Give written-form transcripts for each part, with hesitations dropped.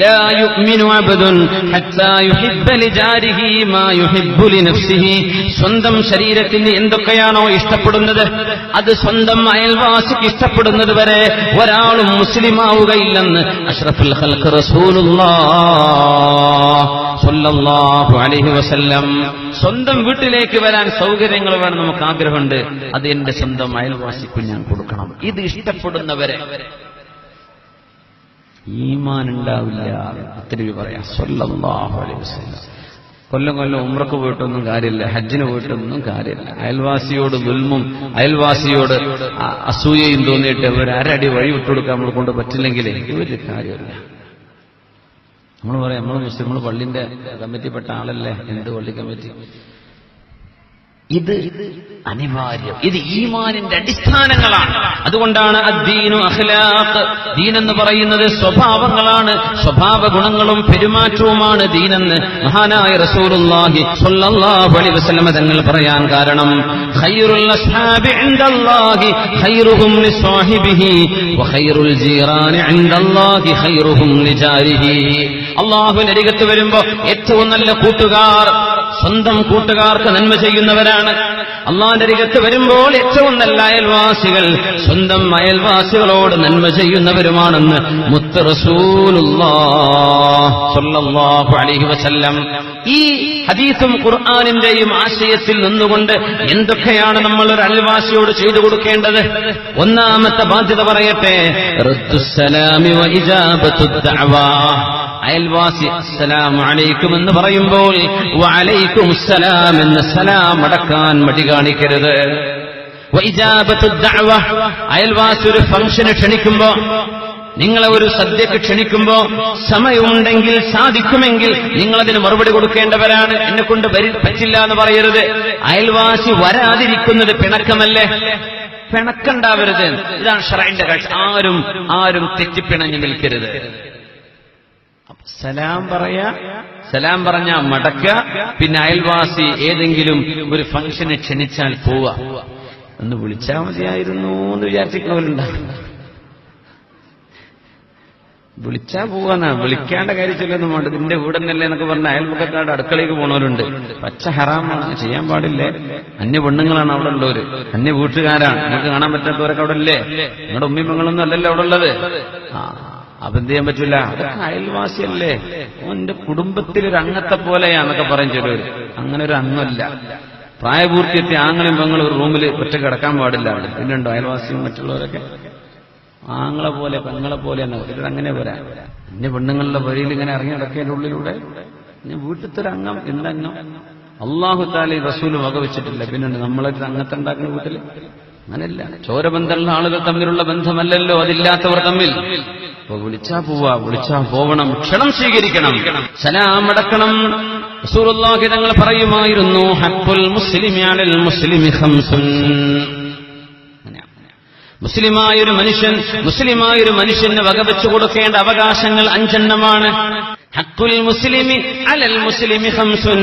ലാ യുഅ്മിനു അബ്ദുൻ ഹത്താ യുഹിബ്ബ ലിജാരിഹി മാ യുഹിബ്ബു ലിനഫ്സിഹി. സ്വന്തം ശരീരത്തിന് എന്തൊക്കെയാണോ ഇഷ്ടപ്പെടുന്നത് അത് സ്വന്തം അയൽവാസിക്ക് ഇഷ്ടപ്പെടുന്നത് വരെ ഒരാളും മുസ്ലിമാവുകയില്ലെന്ന് അഷ്റഫുൽ ഖൽഖ് റസൂലുള്ളാഹ് സ്വല്ലല്ലാഹു അലൈഹി വസല്ലം. സ്വന്തം വീട്ടിലേക്ക് വരാൻ സൗകര്യങ്ങൾ വേണം, നമുക്ക് ആഗ്രഹമുണ്ട്, അത് എന്റെ സ്വന്തം അയൽവാസിക്ക് ഞാൻ കൊടുക്കണം. ഇത് ഇഷ്ടപ്പെടുന്നവരെ ഈമാൻ ഉണ്ടാവില്ല. തിരുവി പറയാം സ്വല്ലല്ലാഹു അലൈഹി വസല്ലം. കൊല്ലം ഉംറക്ക് പോയിട്ടൊന്നും കാര്യമില്ല, ഹജ്ജിന് പോയിട്ടൊന്നും കാര്യമില്ല. അയൽവാസിയോട് ദുൽമും അയൽവാസിയോട് അസൂയയും തോന്നിയിട്ട് ഒരു അരടി വഴി വിട്ടുകൊടുക്കാൻ നമ്മൾ കൊണ്ട് പറ്റില്ലെങ്കിൽ ഒരു കാര്യമില്ല. നമ്മൾ പറയാം നമ്മൾ മുസ്ലിം പള്ളിന്റെ കമ്മിറ്റിപ്പെട്ട ആളല്ലേ, എന്ത് പള്ളി കമ്മിറ്റി? ഇത് അനിവാര്യം. ഇത് ഈമാനിന്റെ അടിസ്ഥാനങ്ങളാണ്. അതുകൊണ്ടാണ് അദ്ദീനു അഖ്ലാഖ്, ദീനെന്ന് പറയുന്നത് സ്വഭാവങ്ങളാണ്, സ്വഭാവ ഗുണങ്ങളും പെരുമാറ്റവുമാണ് ദീനെന്ന് മഹാനായ റസൂലുള്ളാഹി സ്വല്ലല്ലാഹു അലൈഹി വസല്ലം തങ്ങൾ പറയാൻ കാരണം ഖൈറുൽ അസ്ഹാബി ഇൻദല്ലാഹി ഖൈറുഹും ലിസ്വാഹിബിഹി വഖൈറുൽ ജീറാനി ഇൻദല്ലാഹി ഖൈറുഹും ലിജാരിഹി. അല്ലാഹുവിന്റെ അരികത്ത് വരുമ്പോൾ ഏറ്റവും നല്ല കൂട്ടുകാർ സ്വന്തം കൂട്ടുകാർക്ക് നന്മ ചെയ്യുന്നവരാണ്. അള്ളാന്റെ അരികത്ത് വരുമ്പോൾ ഏറ്റവും നല്ല അയൽവാസികൾ സ്വന്തം അയൽവാസികളോട് നന്മ ചെയ്യുന്നവരുമാണെന്ന് മുത്ത് റസൂലുള്ളാഹി സ്വല്ലല്ലാഹു അലൈഹി വസല്ലം. ഈ ഹദീസും ഖുർആനിന്റെയും ആശയത്തിൽ നിന്നുകൊണ്ട് എന്തൊക്കെയാണ് നമ്മൾ ഒരു അയൽവാസിയോട് ചെയ്തു കൊടുക്കേണ്ടത്? ഒന്നാമത്തെ ബാധ്യത പറയട്ടെ, റദ്ദുസ്സലാമി വ ഇജാബത്തുദ് ദഅവ. അയൽവാസി അസ്സലാമു അലൈക്കും എന്ന് പറയുമ്പോൾ വഅലൈക്കുമുസ്സലാം എന്ന് സലാം അടക്കാൻ മടി കാണിക്കരുത്. വഇജാബത്തുദ് ദഅവ, അയൽവാസി ഒരു ഫംഗ്ഷന് ക്ഷണിക്കുമ്പോ, നിങ്ങളെ ഒരു സദ്യക്ക് ക്ഷണിക്കുമ്പോ സമയമുണ്ടെങ്കിൽ സാധിക്കുമെങ്കിൽ നിങ്ങളതിന് മറുപടി കൊടുക്കേണ്ടവരാണ്. എന്നെക്കൊണ്ട് പറ്റില്ല എന്ന് പറയരുത്. അയൽവാസി വരാതിരിക്കുന്നത് പിണക്കമല്ലേ? പിണക്കണ്ടാവരുത്. ഇതാണ് ശറഈന്റെ കാഴ്ച. ആരും തെറ്റിപ്പിണഞ്ഞു നിൽക്കരുത്. സലാം പറഞ്ഞ മടക്ക. പിന്നെ അയൽവാസി ഏതെങ്കിലും ഒരു ഫംഗ്ഷന് ക്ഷണിച്ചാൽ പോവുക. ഒന്ന് വിളിച്ചാൽ മതിയായിരുന്നു എന്ന് വിചാരിച്ചിട്ടുണ്ടാവും. വിളിച്ചാൽ പോവാന്നാ, വിളിക്കേണ്ട കാര്യത്തിലൊന്നും വേണ്ട. ഇതിന്റെ വീടെന്നല്ലേ എന്നൊക്കെ പറഞ്ഞ അയൽപക്കക്കാരുടെ അടുക്കളയ്ക്ക് പോണവരുണ്ട്. പച്ച ഹറാമാണ്, ചെയ്യാൻ പാടില്ലേ. അന്യ പെണ്ണുങ്ങളാണ് അവിടെ ഉള്ളവര്, അന്യ വീട്ടുകാരാണ്, നമുക്ക് കാണാൻ പറ്റാത്തവരൊക്കെ അവിടെ ഇല്ലേ? നിങ്ങളുടെ ഉമ്മയും പെങ്ങളൊന്നും അല്ലല്ലോ അവിടെ ഉള്ളത്. അപ്പൊ എന്ത് ചെയ്യാൻ പറ്റില്ല? അതൊക്കെ അയൽവാസിയല്ലേ, ഓന്റെ കുടുംബത്തിലൊരു അംഗത്തെ പോലെയാന്നൊക്കെ പറയും ചിലവര്. അങ്ങനെ ഒരു അംഗമല്ല. പ്രായപൂർത്തിയെത്തിയ ആങ്ങളും പെങ്ങളും ഒരു റൂമിൽ ഒറ്റ കിടക്കാൻ പാടില്ല അവിടെ. പിന്നുണ്ടോ അയൽവാസിയും മറ്റുള്ളവരൊക്കെ ആങ്ങളെ പോലെ പെങ്ങളെ പോലെ തന്നെ ഇവർ അങ്ങനെ വരാ. എന്റെ പെണ്ണുങ്ങളുടെ വഴിയിൽ ഇങ്ങനെ ഇറങ്ങി നടക്കേണ്ട ഉള്ളിലൂടെ വീട്ടിലത്തെ ഒരു അംഗം എന്തംഗം അല്ലാഹു തആല റസൂൽ വകവെച്ചിട്ടില്ല. പിന്നെ നമ്മളൊരു അംഗത്തെ ഉണ്ടാക്കുന്ന വീട്ടില് അങ്ങനെയല്ല. ചോരബന്ധമുള്ള ആളുകൾ തമ്മിലുള്ള ബന്ധമല്ലല്ലോ അതില്ലാത്തവർ തമ്മിൽ. അപ്പൊ വിളിച്ചാ പോവാ, വിളിച്ചാ പോവണം, ക്ഷണം സ്വീകരിക്കണം, സലാം അടക്കണം. റസൂലുള്ളാഹി തങ്ങൾ പറയുമായിരുന്നു, ഹഖ്ഖുൽ മുസ്ലിമി അലൽ മുസ്ലിമി ഖംസുൻ. മുസ്ലിമായൊരു മനുഷ്യന് വകവെച്ചു കൊടുക്കേണ്ട അവകാശങ്ങൾ 5 ഹഖ്ഖുൽ മുസ്ലിമി അലൽ മുസ്ലിമി ഖംസുൻ.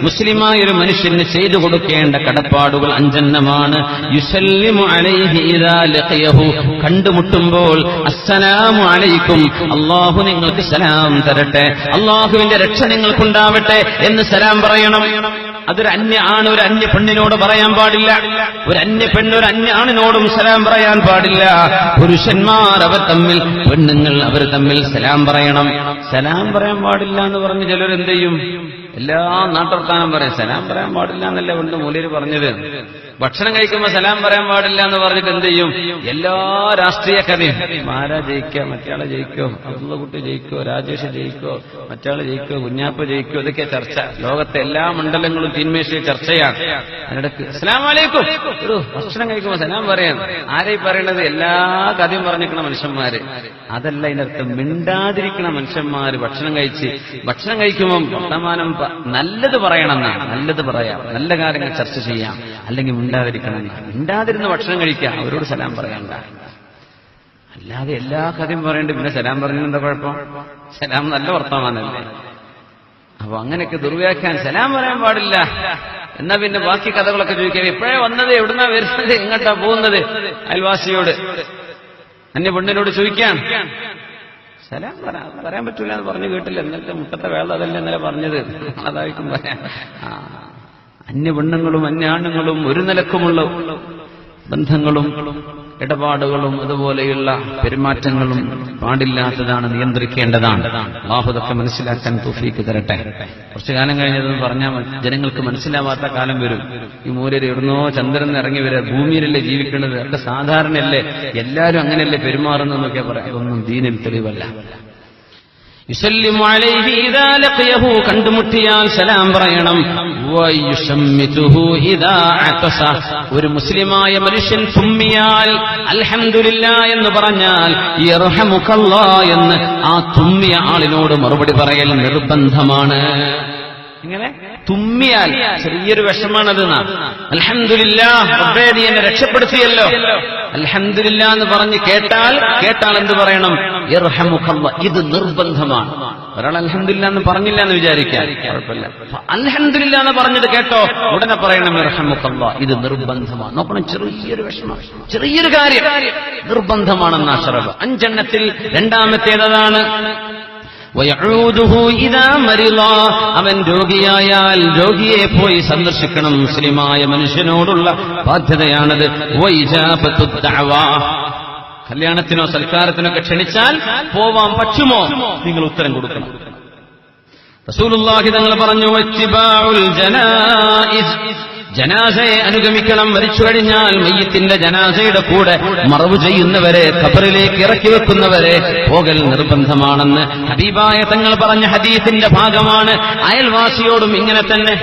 മുസ്ലിമായൊരു മനുഷ്യന് ചെയ്തു കൊടുക്കേണ്ട കടപ്പാടുകൾ 5 യുസല്ലിമു അലൈഹി ഇദാ ലഖിയഹു. കണ്ടുമുട്ടുമ്പോൾ അസ്സലാമു അലൈക്കും, അല്ലാഹു നിങ്ങൾക്ക് സലാം തരട്ടെ, അല്ലാഹുവിന്റെ രക്ഷ നിങ്ങൾക്കുണ്ടാവട്ടെ എന്ന് സലാം പറയണം. അതൊരു അന്യ ആണ് ഒരു അന്യ പെണ്ണിനോട് പറയാൻ പാടില്ല. ഒരു അന്യ പെണ്ണ് ഒരു അന്യ ആണിനോടും സലാം പറയാൻ പാടില്ല. പുരുഷന്മാർ അവർ തമ്മിൽ, പെണ്ണുങ്ങൾ അവർ തമ്മിൽ സലാം പറയണം. സലാം പറയാൻ പാടില്ല എന്ന് പറഞ്ഞ് ചിലരെന്ത് ചെയ്യും? എല്ലാ നാട്ടുവർത്താനം പറയും. സലാം പറയാൻ പാടില്ല എന്നല്ല പണ്ട് മൂലര് പറഞ്ഞത്. ഭക്ഷണം കഴിക്കുമ്പോ സലാം പറയാൻ പാടില്ല എന്ന് പറഞ്ഞിട്ട് എന്ത് ചെയ്യും? എല്ലാ രാഷ്ട്രീയ കഥയും, ആരാ ജയിക്കോ, മറ്റയാളെ ജയിക്കോ, അബ്ദുള്ള കുട്ടി ജയിക്കോ, രാജേഷ് ജയിക്കോ, മറ്റയാള് ജയിക്കോ, കുഞ്ഞാപ്പ ജയിക്കോ, ഇതൊക്കെ ചർച്ച. ലോകത്തെ എല്ലാ മണ്ഡലങ്ങളും തീന്മേശിയ ചർച്ചയാണ്. അതിനിടക്ക് അസ്സലാമു അലൈക്കും, ഭക്ഷണം കഴിക്കുമ്പോ സലാം പറയാൻ ആരായി പറയണത്? എല്ലാ കഥയും പറഞ്ഞിരിക്കണ മനുഷ്യന്മാര്. അതല്ല ഇതിനർത്ഥം. മിണ്ടാതിരിക്കണ മനുഷ്യന്മാര് ഭക്ഷണം കഴിക്കുമ്പോൾ വർത്തമാനം നല്ലത് പറയണമെന്നാണ്. നല്ലത് പറയാം, നല്ല കാര്യങ്ങൾ ചർച്ച ചെയ്യാം. അല്ലെങ്കിൽ മിണ്ടാതിരിക്കണം. മിണ്ടാതിരുന്ന് ഭക്ഷണം കഴിക്കാം, അവരോട് സലാം പറയണ്ട. അല്ലാതെ എല്ലാ കഥയും പറയണ്ട. പിന്നെ സലാം പറഞ്ഞെന്താ കുഴപ്പം? സലാം നല്ല വർത്തമാനല്ലേ. അപ്പൊ അങ്ങനെയൊക്കെ ദുർവ്യാഖ്യാനം. സലാം പറയാൻ പാടില്ല. എന്നാ പിന്നെ ബാക്കി കഥകളൊക്കെ ചോദിക്കാം. എപ്പോഴാ വന്നത്, എവിടുന്നാ വരുന്നത്, എങ്ങോട്ടാ പോകുന്നത്? അയൽവാസിയോട്, അന്യ പെണ്ണിനോട് ചോദിക്കാൻ സലാം പറയാൻ പറ്റൂല എന്ന് പറഞ്ഞു കേട്ടില്ല. ഇന്നലത്തെ മുട്ടത്തെ വേള അതല്ല ഇന്നലെ പറഞ്ഞത്, അതായിരിക്കും പറയാം. അന്യ പെണ്ണുങ്ങളും അന്യ ആണുങ്ങളും ഒരു നിലക്കുമുള്ള ബന്ധങ്ങളും ഇടപാടുകളും അതുപോലെയുള്ള പെരുമാറ്റങ്ങളും പാടില്ലാത്തതാണ്, നിയന്ത്രിക്കേണ്ടതാണ്. അല്ലാഹു ഇതൊക്കെ മനസ്സിലാക്കാൻ തൗഫീക്ക് തരട്ടെ. കുറച്ചു കാലം കഴിഞ്ഞതെന്ന് പറഞ്ഞാൽ ജനങ്ങൾക്ക് മനസ്സിലാവാത്ത കാലം വരും. ഈ മൂലര് എവിടുന്നോ ചന്ദ്രൻ ഇറങ്ങി വരിക, ഭൂമിയിലല്ലേ ജീവിക്കുന്നത്, ഒക്കെ സാധാരണയല്ലേ, എല്ലാവരും അങ്ങനെയല്ലേ പെരുമാറുന്നതെന്നൊക്കെ പറയാം. അതൊന്നും ദീനിൽ തെളിവല്ല. യുസല്ലിമു അലൈഹി ഇദാ ലഖിയഹു, കണ്ടുമുട്ടിയാൽ സലാം പറയണം. വയുശമ്മിതുഹു ഇദാ അതസ, ഒരു മുസ്ലിമായ മനുഷ്യൻ തുമ്മിയാൽ അൽഹംദുലില്ലാ എന്ന് പറഞ്ഞാൽ യർഹമുകല്ലാഹ് എന്ന് ആ തുമ്മിയ ആളിനോട് മറുപടി പറയൽ നിർബന്ധമാണ്. ഇങ്ങനെ തുമ്മിയാൽ ചെറിയൊരു വിഷമാണത്. അൽഹംദുലില്ലാഹ് റബ്ബേ നീ എന്നെ രക്ഷപ്പെടുത്തിയല്ലോ, അൽഹംദുലില്ലാഹ് എന്ന് പറഞ്ഞ് കേട്ടാൽ എന്ത് പറയണം? യർഹമുകല്ലാഹ്. ഇത് നിർബന്ധമാണ്. ഒരാൾ അൽഹംദുലില്ലാഹ് എന്ന് പറഞ്ഞില്ല എന്ന് വിചാരിക്കാൻ കുഴപ്പമില്ല. അൽഹംദുലില്ലാഹ് എന്ന് പറഞ്ഞത് കേട്ടോ, ഉടനെ പറയണം യർഹമുകല്ലാഹ്. ഇത് നിർബന്ധമാണ്. നോക്കണം, ചെറിയൊരു വിഷമം, ചെറിയൊരു കാര്യം നിർബന്ധമാണെന്ന് അഷ്റഫ്. 5 എണ്ണത്തിൽ രണ്ടാമത്തേതാണ് വയഊദുഹു ഇദാ മരിള, അവൻ രോഗിയായാൽ രോഗിയെ പോയി സന്ദർശിക്കണം. മുസ്ലിമായ മനുഷ്യനോടുള്ള ബാധ്യതയാണത്. വഇജാബത്തു ദഅവാ, കല്യാണത്തിനോ സൽക്കാരത്തിനൊക്കെ ക്ഷണിച്ചാൽ പോവാൻ പറ്റുമോ, നിങ്ങൾ ഉത്തരം കൊടുക്കണം. റസൂലുള്ളാഹി തങ്ങൾ പറഞ്ഞു ഇത്തിബാഉൽ ജനായിസ്, ജനാസയെ അനുഗമിക്കണം. മരിച്ചു കഴിഞ്ഞാൽ മയ്യിത്തിന്റെ ജനാസയുടെ കൂടെ മറവ് ചെയ്യുന്നവരെ, ഖബറിലേക്ക് ഇറക്കി വെക്കുന്നവരെ പോകൽ നിർബന്ധമാണെന്ന് ഹബീബായ തങ്ങൾ പറഞ്ഞ ഹദീസിന്റെ ഭാഗമാണ്. അയൽവാസിയോടും ഇങ്ങനെ തന്നെ.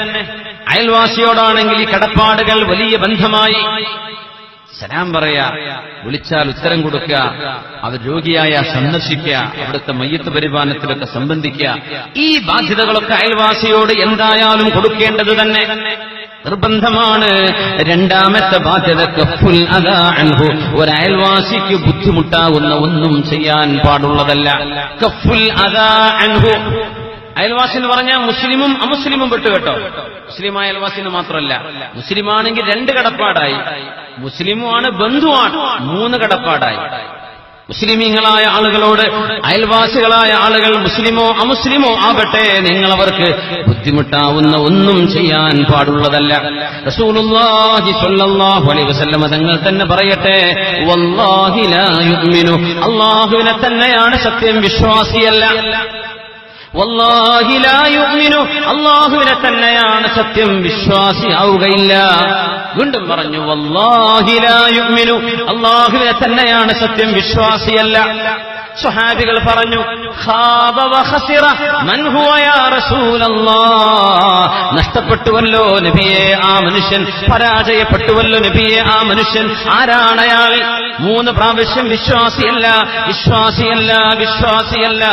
അയൽവാസിയോടാണെങ്കിൽ ഈ കടപ്പാടുകൾ വലിയ ബന്ധമായി. സലാം പറയാ, വിളിച്ചാൽ ഉത്തരം കൊടുക്കുക, അവർ രോഗിയായ സന്ദർശിക്കുക, അവിടുത്തെ മയ്യത്ത് പരിപാലനത്തിലൊക്കെ സംബന്ധിക്കുക. ഈ ബാധ്യതകളൊക്കെ അയൽവാസിയോട് എന്തായാലും കൊടുക്കേണ്ടത് തന്നെ നിർബന്ധമാണ്. രണ്ടാമത്തെ ബാധ്യത കഫുൽ അദാ അൻഹു, ഒരു അയൽവാസിക്ക് ബുദ്ധിമുട്ടാവുന്ന ഒന്നും ചെയ്യാൻ പാടുള്ളതല്ല. കഫുൽ അദാ അൻഹു, അയൽവാസി എന്ന് പറഞ്ഞാൽ മുസ്ലിമും അമുസ്ലിമും പെട്ടുകെട്ടോ. മുസ്ലിമായ അയൽവാസിന് മാത്രമല്ല, മുസ്ലിമാണെങ്കിൽ 2 കടപ്പാടായി, മുസ്ലിമുമാണ് ബന്ധുവാണ് 3 കടപ്പാടായി. മുസ്ലിമീങ്ങളായ ആളുകളോട് അയൽവാസികളായ ആളുകൾ മുസ്ലിമോ അമുസ്ലിമോ ആകട്ടെ, നിങ്ങളവർക്ക് ബുദ്ധിമുട്ടാവുന്ന ഒന്നും ചെയ്യാൻ പാടുള്ളതല്ല. റസൂലുള്ളാഹി സ്വല്ലല്ലാഹു അലൈഹി വസല്ലം തങ്ങൾ തന്നെ പറയട്ടെ, വല്ലാഹി ലാ യുഅ്മിനു, അല്ലാഹുവിനെ തന്നെയാണ് സത്യം, വിശ്വാസിയല്ല. വല്ലാഹി ലാ യുഅ്മിനു, അല്ലാഹുവിനെ തന്നെയാണ് സത്യം, വിശ്വാസിയാവുകയില്ല. വീണ്ടും പറഞ്ഞു വല്ലാഹി ലാ യുഅ്മിനു, അല്ലാഹുവിനെ തന്നെയാണ് സത്യം, വിശ്വാസിയല്ല. സ്വഹാബികൾ പറഞ്ഞു ഖാബ വഖസിറ മൻ ഹുവ യാ റസൂലല്ലാഹ്, നഷ്ടപ്പെട്ടുവല്ലോ നബിയെ ആ മനുഷ്യൻ, പരാജയപ്പെട്ടുവല്ലോ നബിയെ ആ മനുഷ്യൻ. ആരാണ് അയാൾ? 3 പ്രാവശ്യം വിശ്വാസിയല്ല, വിശ്വാസിയല്ല, വിശ്വാസിയല്ല.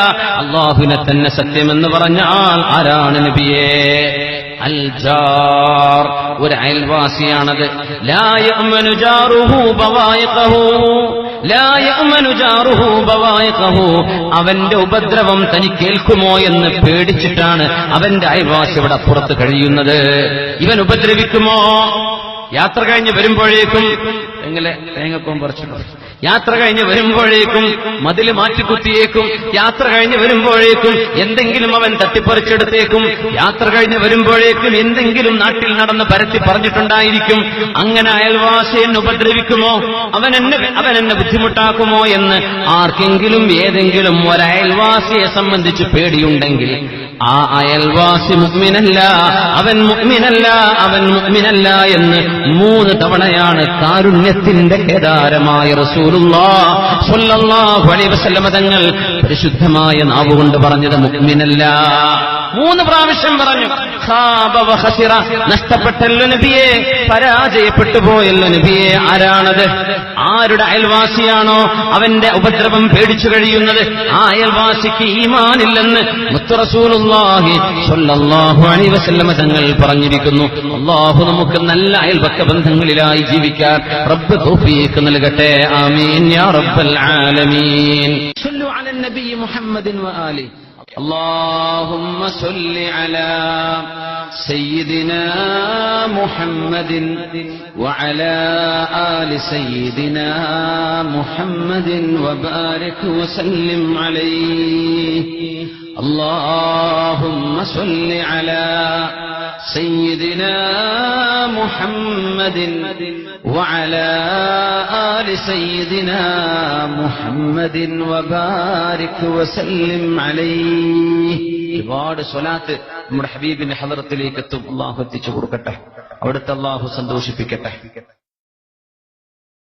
അല്ലാഹുവിനെ തന്നെ സത്യമെന്ന് പറഞ്ഞ ആൾ ആരാണ് നബിയെ? അൽ ജാർ, ഒരു അയൽവാസിയാണത്. ലാ യഅ്മനു ജാറുഹു ബവായിഖഹു, ലാ യഅ്മനു ജാറുഹു ബവായിഖഹു, അവന്റെ ഉപദ്രവം തനിക്കേൽക്കുമോ എന്ന് പേടിച്ചിട്ടാണ് അവന്റെ അയൽവാസി ഇവിടെ അപ്പുറത്ത് കഴിയുന്നത്. ഇവൻ ഉപദ്രവിക്കുമോ? യാത്ര കഴിഞ്ഞ് വരുമ്പോഴേക്കും എങ്ങനെ തേങ്ങക്കോം പറിച്ചിട്ടോ, യാത്ര കഴിഞ്ഞ് വരുമ്പോഴേക്കും മതില് മാറ്റിക്കുത്തിയേക്കും, യാത്ര കഴിഞ്ഞ് വരുമ്പോഴേക്കും എന്തെങ്കിലും അവൻ തട്ടിപ്പറിച്ചെടുത്തേക്കും, യാത്ര കഴിഞ്ഞ് വരുമ്പോഴേക്കും എന്തെങ്കിലും നാട്ടിൽ നടന്ന് പരത്തി പറഞ്ഞിട്ടുണ്ടായിരിക്കും. അങ്ങനെ അയൽവാസി എന്നെ ഉപദ്രവിക്കുമോ, അവൻ എന്നെ ബുദ്ധിമുട്ടാക്കുമോ എന്ന് ആർക്കെങ്കിലും ഏതെങ്കിലും ഒരയൽവാസിയെ സംബന്ധിച്ച് പേടിയുണ്ടെങ്കിൽ ആ അയൽവാസി മുഅ്മിനല്ല, അവൻ മുഅ്മിനല്ല, അവൻ മുഅ്മിനല്ല എന്ന് 3 തവണയാണ് കാരുണ്യത്തിന്റെ കേദാരമായ റസൂലുള്ളാഹി സ്വല്ലല്ലാഹു അലൈഹി വസല്ലം തങ്ങൾ പരിശുദ്ധമായ നാവുകൊണ്ട് പറഞ്ഞത് മുഅ്മിനല്ല. 3 പ്രാവശ്യം പറഞ്ഞു. ഖാബ വഖസിറ, നഷ്ടപ്പെട്ടല്ലോ നബിയെ, പരാജയപ്പെട്ടു പോയല്ലോ നബിയെ. ആരാണത്? ആരുടെ അയൽവാസിയാണോ അവന്റെ ഉപദ്രവം പേടിച്ചു കഴിയുന്നത്, ആ അയൽവാസിക്ക് ഈമാനില്ലെന്ന് മുത്ത് റസൂലുള്ളാഹി സ്വല്ലല്ലാഹു അലൈഹി വസല്ലം തങ്ങൾ പറഞ്ഞിരിക്കുന്നു. അല്ലാഹു നമുക്ക് നല്ല അയൽപക്ക ബന്ധങ്ങളിലായി ജീവിക്കാൻ റബ്ബ് തൗഫീഖ് നൽകട്ടെ. ആമീൻ യാ റബ്ബൽ ആലമീൻ. സല്ലു അലൻ നബി മുഹമ്മദിൻ വആലിഹി. اللهم صل على سيدنا محمد وعلى آل سيدنا محمد وبارك وسلم عليه. اللهم صل على سيدنا محمد وعلى آل سيدنا محمد وبارك وسلم عليه. ഒരുപാട് സ്വലാത്ത് നമ്മുടെ ഹബീബിന്റെ ഹദറത്തിലേക്ക് എത്തും. അല്ലാഹു എത്തിച്ചു കൊടുക്കട്ടെ, അവിടുത്തെ അല്ലാഹു സന്തോഷിപ്പിക്കട്ടെ.